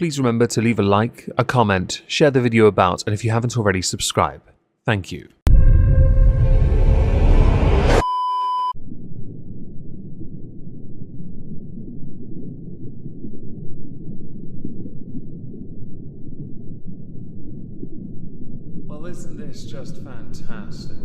please remember to leave a like, a comment, share the video about, and if you haven't already, subscribe. Thank you. Well, isn't this just fantastic?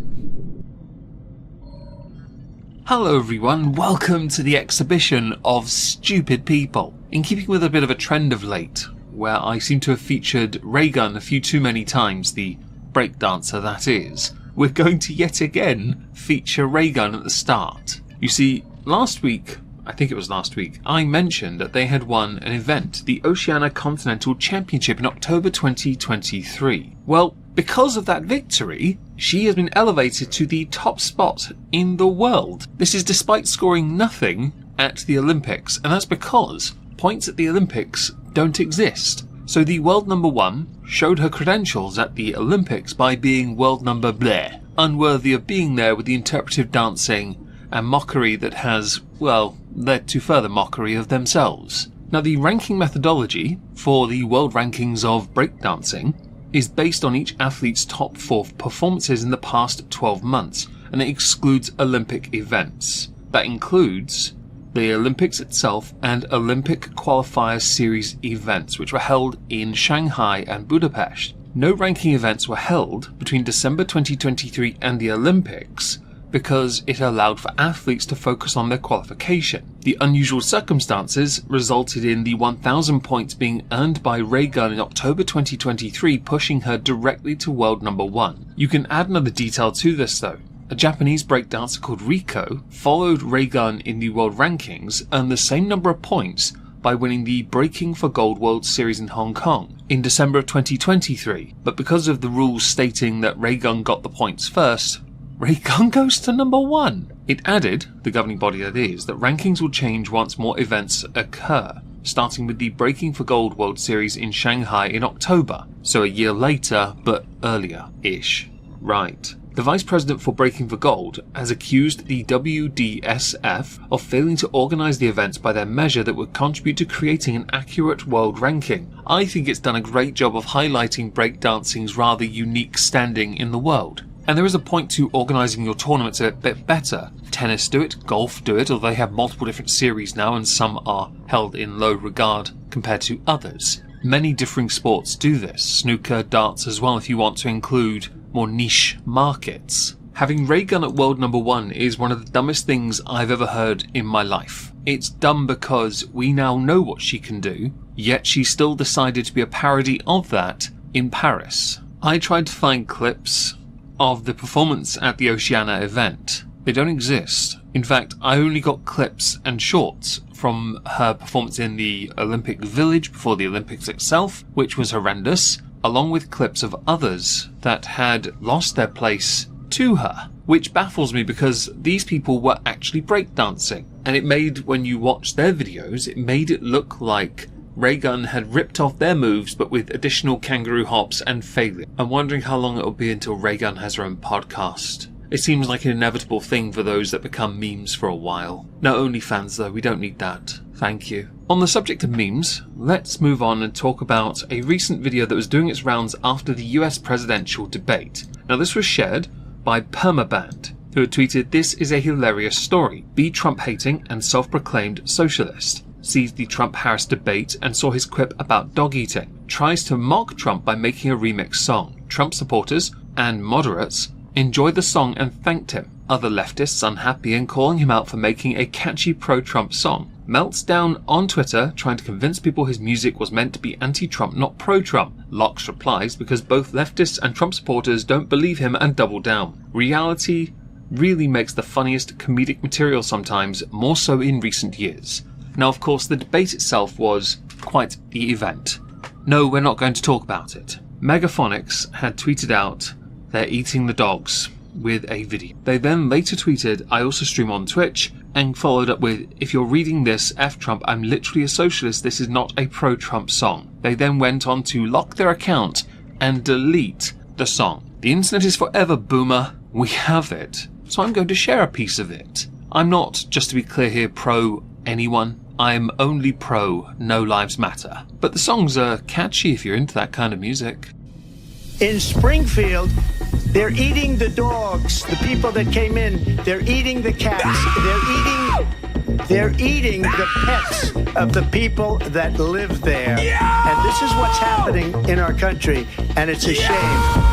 Hello everyone, welcome to the exhibition of stupid people. In keeping with a bit of a trend of late, where I seem to have featured Raygun a few too many times, the breakdancer that is, we're going to yet again feature Raygun at the start. You see, last week, I mentioned that they had won an event, the Oceania Continental Championship in October 2023. Well, because of that victory, she has been elevated to the top spot in the world. This is despite scoring nothing at the Olympics, and that's because points at the Olympics don't exist. So the world number one showed her credentials at the Olympics by being world number bleh, unworthy of being there with the interpretive dancing and mockery that has, well, led to further mockery of themselves. Now, the ranking methodology for the world rankings of breakdancing is based on each athlete's top 4 performances in the past 12 months, and it excludes Olympic events. That includes the Olympics itself and Olympic Qualifier Series events, which were held in Shanghai and Budapest. No ranking events were held between December 2023 and the Olympics, because it allowed for athletes to focus on their qualification. The unusual circumstances resulted in the 1,000 points being earned by Raygun in October 2023, pushing her directly to world number 1. You can add another detail to this though. A Japanese breakdancer called Riko followed Raygun in the world rankings, earned the same number of points by winning the Breaking for Gold World Series in Hong Kong in December of 2023. But because of the rules stating that Raygun got the points first, Raygun goes to number 1. It added, the governing body that is, that rankings will change once more events occur, starting with the Breaking for Gold World Series in Shanghai in October, so a year later, but earlier-ish. Right. The Vice President for Breaking for Gold has accused the WDSF of failing to organise the events by their measure that would contribute to creating an accurate world ranking. I think it's done a great job of highlighting breakdancing's rather unique standing in the world. And there is a point to organising your tournaments a bit better. Tennis do it, golf do it, although they have multiple different series now and some are held in low regard compared to others. Many differing sports do this, snooker, darts as well if you want to include more niche markets. Having Raygun at world number 1 is one of the dumbest things I've ever heard in my life. It's dumb because we now know what she can do, yet she still decided to be a parody of that in Paris. I tried to find clips of the performance at the Oceania event. They don't exist. In fact, I only got clips and shorts from her performance in the Olympic Village before the Olympics itself, which was horrendous, along with clips of others that had lost their place to her, which baffles me because these people were actually breakdancing. And it made, when you watch their videos, it made it look like Raygun had ripped off their moves but with additional kangaroo hops and failure. I'm wondering how long it will be until Raygun has her own podcast. It seems like an inevitable thing for those that become memes for a while. No OnlyFans though, we don't need that. Thank you. On the subject of memes, let's move on and talk about a recent video that was doing its rounds after the US presidential debate. Now this was shared by Permaband, who had tweeted, "This is a hilarious story. Be Trump-hating and self-proclaimed socialist. Sees the Trump-Harris debate and saw his quip about dog eating. Tries to mock Trump by making a remix song. Trump supporters and moderates enjoyed the song and thanked him. Other leftists unhappy and calling him out for making a catchy pro-Trump song. Melts down on Twitter trying to convince people his music was meant to be anti-Trump, not pro-Trump. Locks replies because both leftists and Trump supporters don't believe him and double down. Reality really makes the funniest comedic material sometimes, more so in recent years." Now, of course, the debate itself was quite the event. No, we're not going to talk about it. Megaphonics had tweeted out, "They're eating the dogs," with a video. They then later tweeted, "I also stream on Twitch," and followed up with, "If you're reading this, F Trump, I'm literally a socialist, this is not a pro-Trump song." They then went on to lock their account and delete the song. The internet is forever, boomer. We have it. So I'm going to share a piece of it. I'm not, just to be clear here, pro anyone. I'm only pro No Lives Matter. But the songs are catchy if you're into that kind of music. In Springfield, they're eating the dogs, the people that came in. They're eating the cats. They're eating the pets of the people that live there. Yeah! And this is what's happening in our country, and it's a shame.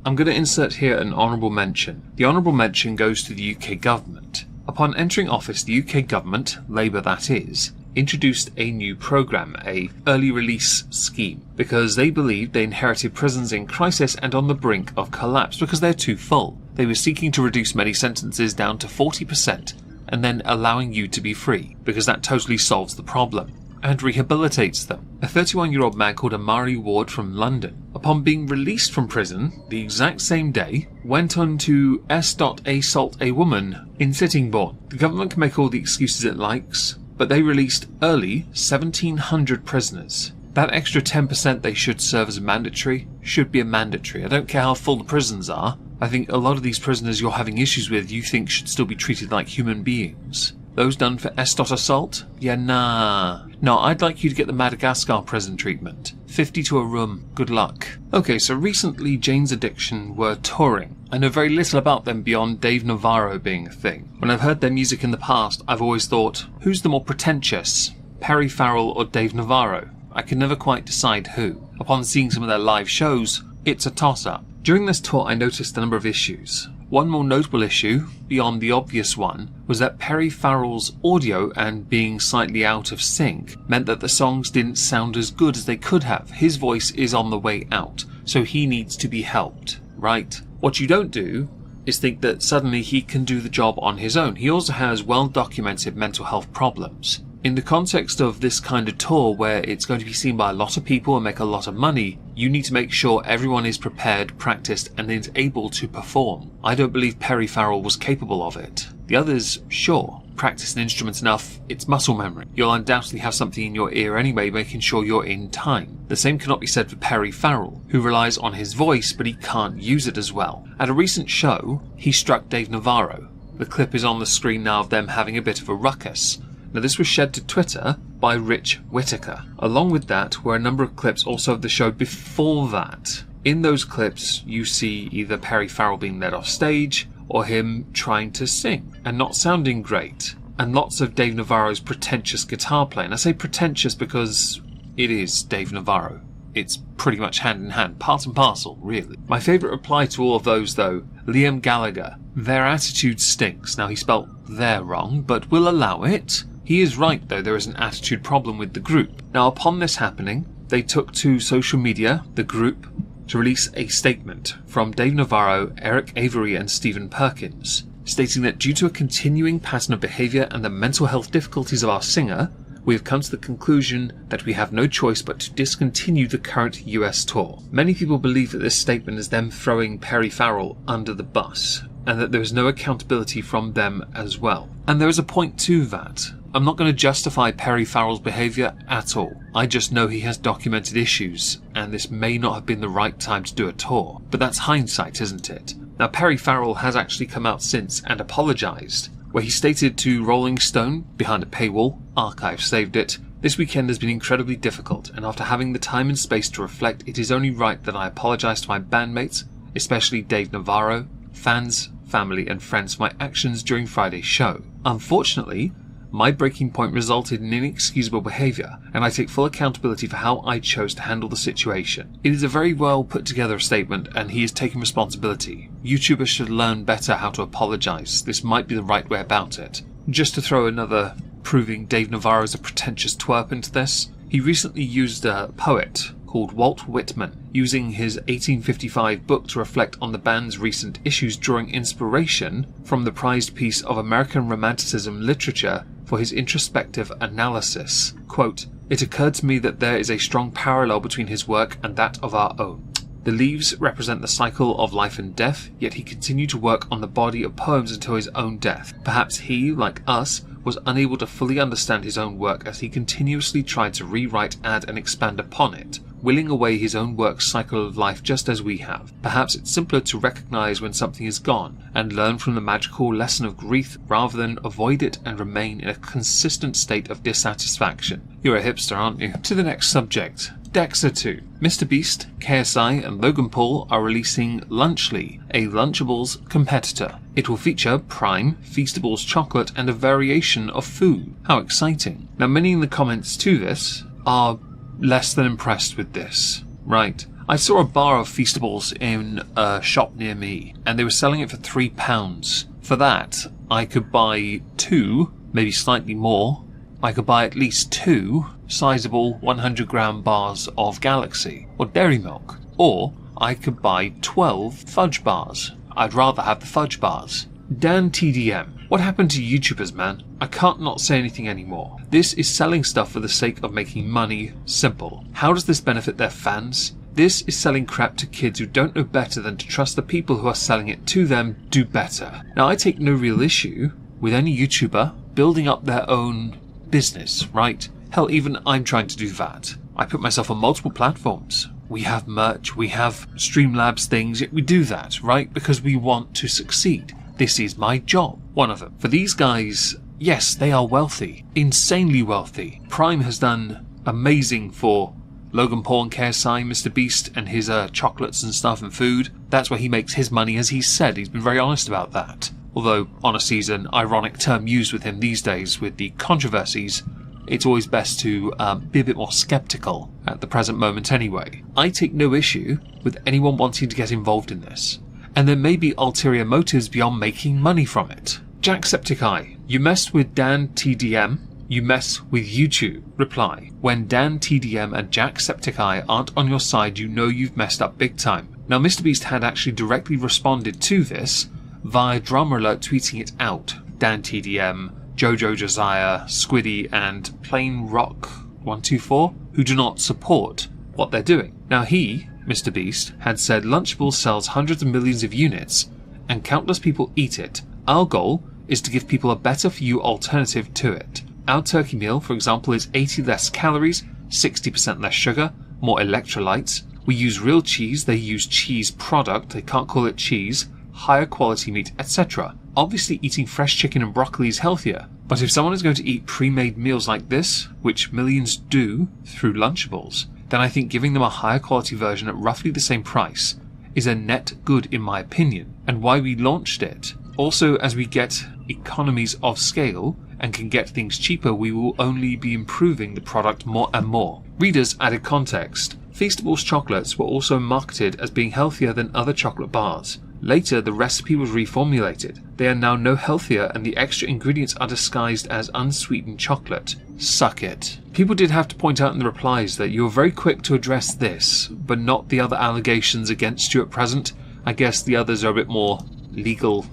I'm going to insert here an honourable mention. The honourable mention goes to the UK government. Upon entering office, the UK government, Labour that is, introduced a new programme, a early release scheme, because they believed they inherited prisons in crisis and on the brink of collapse because they're too full. They were seeking to reduce many sentences down to 40% and then allowing you to be free, because that totally solves the problem and rehabilitates them. A 31-year-old man called Amari Ward from London, upon being released from prison the exact same day, went on to assault a woman in Sittingbourne. The government can make all the excuses it likes, but they released early 1,700 prisoners. That extra 10% they should serve as mandatory should be a mandatory. I don't care how full the prisons are. I think a lot of these prisoners you're having issues with you think should still be treated like human beings. Those done for assault? Yeah, nah. No, I'd like you to get the Madagascar prison treatment. 50 to a room. Good luck. Okay, so recently Jane's Addiction were touring. I know very little about them beyond Dave Navarro being a thing. When I've heard their music in the past, I've always thought, who's the more pretentious? Perry Farrell or Dave Navarro? I can never quite decide who. Upon seeing some of their live shows, it's a toss-up. During this tour, I noticed a number of issues. One more notable issue, beyond the obvious one, was that Perry Farrell's audio and being slightly out of sync meant that the songs didn't sound as good as they could have. His voice is on the way out, so he needs to be helped, right? What you don't do is think that suddenly he can do the job on his own. He also has well-documented mental health problems. In the context of this kind of tour where it's going to be seen by a lot of people and make a lot of money, you need to make sure everyone is prepared, practiced, and is able to perform. I don't believe Perry Farrell was capable of it. The others, sure. Practice an instrument enough, it's muscle memory. You'll undoubtedly have something in your ear anyway, making sure you're in time. The same cannot be said for Perry Farrell, who relies on his voice but he can't use it as well. At a recent show, he struck Dave Navarro. The clip is on the screen now of them having a bit of a ruckus. Now this was shared to Twitter by Rich Whittaker. Along with that were a number of clips also of the show before that. In those clips you see either Perry Farrell being led off stage or him trying to sing and not sounding great. And lots of Dave Navarro's pretentious guitar playing. I say pretentious because it is Dave Navarro. It's pretty much hand in hand, part and parcel, really. My favourite reply to all of those though, Liam Gallagher. Their attitude stinks. Now he spelt "their" wrong, but we'll allow it. He is right though, there is an attitude problem with the group. Now upon this happening, they took to social media, the group, to release a statement from Dave Navarro, Eric Avery and Stephen Perkins, stating that due to a continuing pattern of behaviour and the mental health difficulties of our singer, we have come to the conclusion that we have no choice but to discontinue the current US tour. Many people believe that this statement is them throwing Perry Farrell under the bus, and that there is no accountability from them as well. And there is a point to that. I'm not going to justify Perry Farrell's behaviour at all. I just know he has documented issues, and this may not have been the right time to do a tour. But that's hindsight, isn't it? Now Perry Farrell has actually come out since and apologised, where he stated to Rolling Stone, behind a paywall, archive saved it, "This weekend has been incredibly difficult, and after having the time and space to reflect, it is only right that I apologise to my bandmates, especially Dave Navarro, fans, family and friends for my actions during Friday's show. Unfortunately, my breaking point resulted in inexcusable behaviour, and I take full accountability for how I chose to handle the situation." It is a very well put together statement, and he is taking responsibility. YouTubers should learn better how to apologise. This might be the right way about it. Just to throw another proving Dave Navarro is a pretentious twerp into this, he recently used a poet called Walt Whitman, using his 1855 book to reflect on the band's recent issues, drawing inspiration from the prized piece of American Romanticism literature for his introspective analysis. Quote, "It occurred to me that there is a strong parallel between his work and that of our own. The leaves represent the cycle of life and death, yet he continued to work on the body of poems until his own death. Perhaps he, like us, was unable to fully understand his own work as he continuously tried to rewrite, add and expand upon it. willing away his own work cycle of life just as we have. Perhaps it's simpler to recognise when something is gone and learn from the magical lesson of grief rather than avoid it and remain in a consistent state of dissatisfaction. You're a hipster, aren't you? To the next subject. Dexter 2. Mr. Beast, KSI and Logan Paul are releasing Lunchly, a Lunchables competitor. It will feature Prime, Feastables chocolate and a variation of food. How exciting. Now many in the comments to this are less than impressed with this. Right. I saw a bar of Feastables in a shop near me and they were selling it for £3. For that, I could buy 2, maybe slightly more. I could buy at least 2 sizable 100-gram bars of Galaxy or Dairy Milk, or I could buy 12 fudge bars. I'd rather have the fudge bars. Dan TDM. What happened to YouTubers, man? I can't not say anything anymore. This is selling stuff for the sake of making money. Simple. How does this benefit their fans? This is selling crap to kids who don't know better than to trust the people who are selling it to them do better. Now I take no real issue with any YouTuber building up their own business, right? Hell, even I'm trying to do that. I put myself on multiple platforms. We have merch, we have Streamlabs things, we do that, right? Because we want to succeed. This is my job. One of them. For these guys, yes, they are wealthy. Insanely wealthy. Prime has done amazing for Logan Paul and KSI, Mr. Beast and his chocolates and stuff and food. That's where he makes his money, as he said. He's been very honest about that. Although, honesty is an ironic term used with him these days with the controversies. It's always best to be a bit more skeptical at the present moment anyway. I take no issue with anyone wanting to get involved in this. And there may be ulterior motives beyond making money from it. Jacksepticeye. You messed with Dan TDM, you mess with YouTube. Reply. When Dan TDM and Jacksepticeye aren't on your side, you know you've messed up big time. Now MrBeast had actually directly responded to this via Drama Alert tweeting it out. Dan TDM, Jojo Josiah, Squiddy and Plain Rock 124 who do not support what they're doing. Now he, Mr. Beast, had said Lunchables sells hundreds of millions of units and countless people eat it. Our goal is to give people a better for you alternative to it. Our turkey meal, for example, is 80 less calories, 60% less sugar, more electrolytes. We use real cheese, they use cheese product, they can't call it cheese, higher quality meat, etc. Obviously eating fresh chicken and broccoli is healthier, but if someone is going to eat pre-made meals like this, which millions do through Lunchables, then I think giving them a higher quality version at roughly the same price is a net good in my opinion, and why we launched it. Also, as we get economies of scale and can get things cheaper, we will only be improving the product more and more. Readers added context. Feastables chocolates were also marketed as being healthier than other chocolate bars. Later, the recipe was reformulated. They are now no healthier and the extra ingredients are disguised as unsweetened chocolate. Suck it. People did have to point out in the replies that you were very quick to address this, but not the other allegations against you at present. I guess the others are a bit more legal,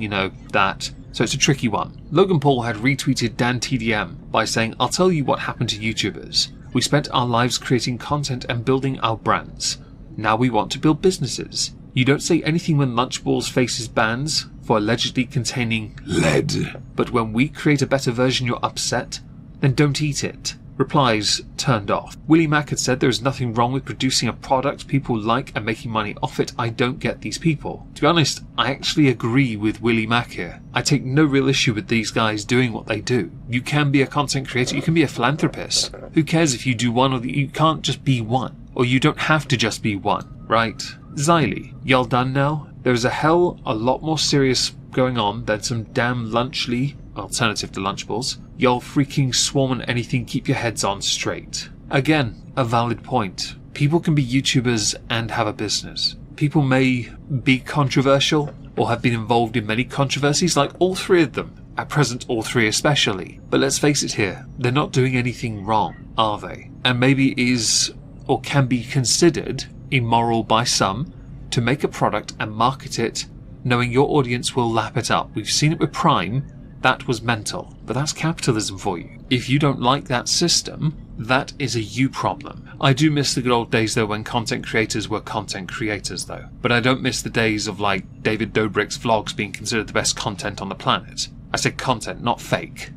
that. So it's a tricky one. Logan Paul had retweeted Dan TDM by saying, I'll tell you what happened to YouTubers. We spent our lives creating content and building our brands. Now we want to build businesses. You don't say anything when Lunchables faces bans for allegedly containing lead. But when we create a better version you're upset, then don't eat it. Replies turned off. Willie Mack had said there is nothing wrong with producing a product people like and making money off it. I don't get these people. To be honest, I actually agree with Willie Mack here. I take no real issue with these guys doing what they do. You can be a content creator, you can be a philanthropist. Who cares if you do one or you can't just be one. Or you don't have to just be one, right? Xylee, y'all done now? There is a lot more serious going on than some damn Lunchly, alternative to Lunchables. Y'all freaking swarm on anything, keep your heads on straight. Again, a valid point. People can be YouTubers and have a business. People may be controversial or have been involved in many controversies, like all three of them. At present, all three especially. But let's face it here, they're not doing anything wrong, are they? And maybe is or can be considered immoral by some to make a product and market it knowing your audience will lap it up. We've seen it with Prime. That was mental, but that's capitalism for you. If you don't like that system, that is a you problem. I do miss the good old days though when content creators were content creators though, but I don't miss the days of like David Dobrik's vlogs being considered the best content on the planet. I said content, not fake.